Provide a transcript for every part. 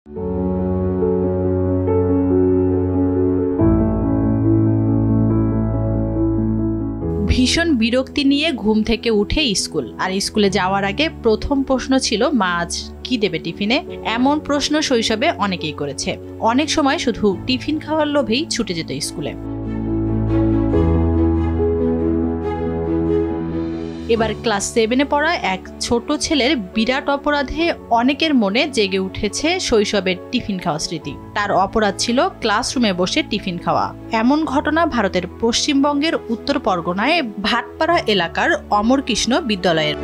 ভীষণ বিরক্তি নিয়ে ঘুম থেকে উঠে স্কুল, আর স্কুলে যাওয়ার আগে প্রথম প্রশ্ন ছিল মা আজ কি দেবে টিফিনে। এমন প্রশ্ন শৈশবে অনেকেই করেছে। অনেক সময় শুধু টিফিন খাওয়ার লোভেই ছুটে যেত স্কুলে। এবার ক্লাস 7-এ পড়া এক ছোট ছেলের বিরাট অপরাধে অনেকের মনে জেগে উঠেছে শৈশবের টিফিন খাওয়া স্মৃতি। তার অপরাধ ছিল ক্লাসরুমে বসে টিফিন খাওয়া। এমন ঘটনা ভারতের পশ্চিমবঙ্গের উত্তর পরগনায় ভাটপাড়া এলাকার অমরকৃষ্ণ বিদ্যালয়ের।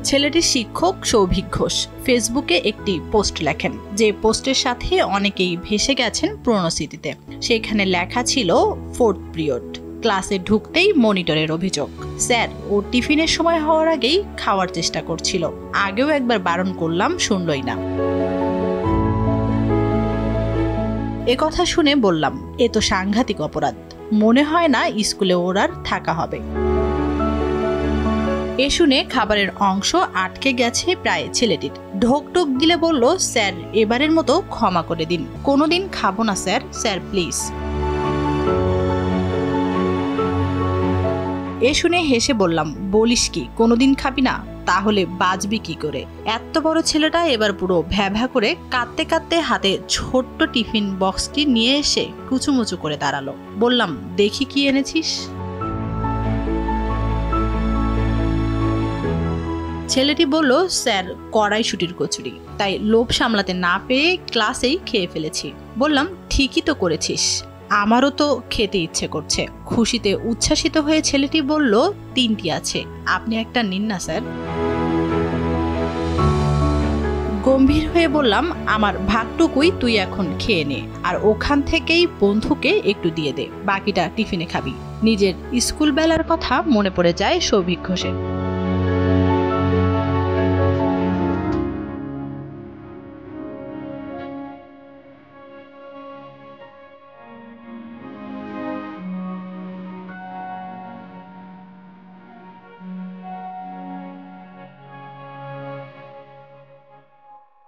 ছেলেটির শিক্ষক সৌভিক ঘোষ ফেসবুকে একটি পোস্ট লেখেন, যে পোস্টের সাথে অনেকেই ভেসে গেছেন পুরনো স্মৃতিতে। সেখানে লেখা ছিল 4th পিরিয়ড। ক্লাসে ঢুকতেই মনিটরের অভিযোগ, স্যার ও টিফিনের সময় হওয়ার আগেই খাওয়ার চেষ্টা করছিল। আগেও একবার বারণ করলাম, শুনলই না। কথা শুনে বললাম, এ তো সাংঘাতিক অপরাধ। মনে হয় না স্কুলে ওর আর থাকা হবে। এ শুনে খাবারের অংশ আটকে গেছে প্রায় ছেলেটির। ঢোক গিলে বলল, স্যার এবারের মতো ক্ষমা করে দিন, কোনোদিন খাবো না স্যার, স্যার প্লিজ। এ শুনে হেসে বললাম, বলিস কি, কোনোদিন খাবি না? তাহলে বাঁচবি কি করে? এত বড় ছেলেটা এবার পুরো ভ্যাভা করে কাঁদতে কাঁদতে হাতে ছোট্ট টিফিন বক্সটি নিয়ে এসে কুচুমুচু করে দাঁড়ালো। বললাম, দেখি কি এনেছিস। ছেলেটি বলল, স্যার কড়াইশুটির কচুরি, তাই লোভ সামলাতে না পেরে ক্লাসেই খেয়ে ফেলেছি। বললাম, ঠিকই তো করেছিস, আমারও তো খেতে ইচ্ছে করছে। খুশিতে উচ্ছ্বাসিত হয়ে ছেলেটি বলল, 3টি আছে, আপনি একটা নিন না স্যার। গম্ভীর হয়ে বললাম, আমার ভাগটুকুই তুই এখন খেয়ে নে, আর ওখান থেকেই বন্ধুকে একটু দিয়ে দে, বাকিটা টিফিনে খাবি। নিজের স্কুল বেলার কথা মনে পড়ে যায় সৌভিক ঘোষের।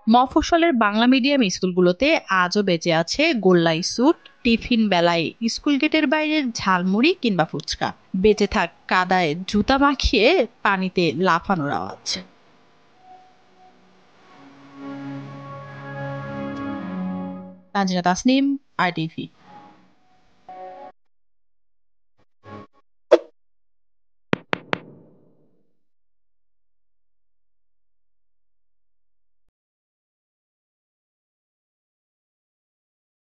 মফস্বলের বাংলা মিডিয়াম স্কুলগুলোতে আজও বেঁচে আছে গোল্লাই স্যুট, টিফিন বেলায় স্কুল গেটের বাইরের ঝালমুড়ি কিংবা ফুচকা, বেঁচে থাক কাদায় জুতা মাখিয়ে পানিতে লাফানোর আওয়াজ। তানজিনা তাসনিম, RTV।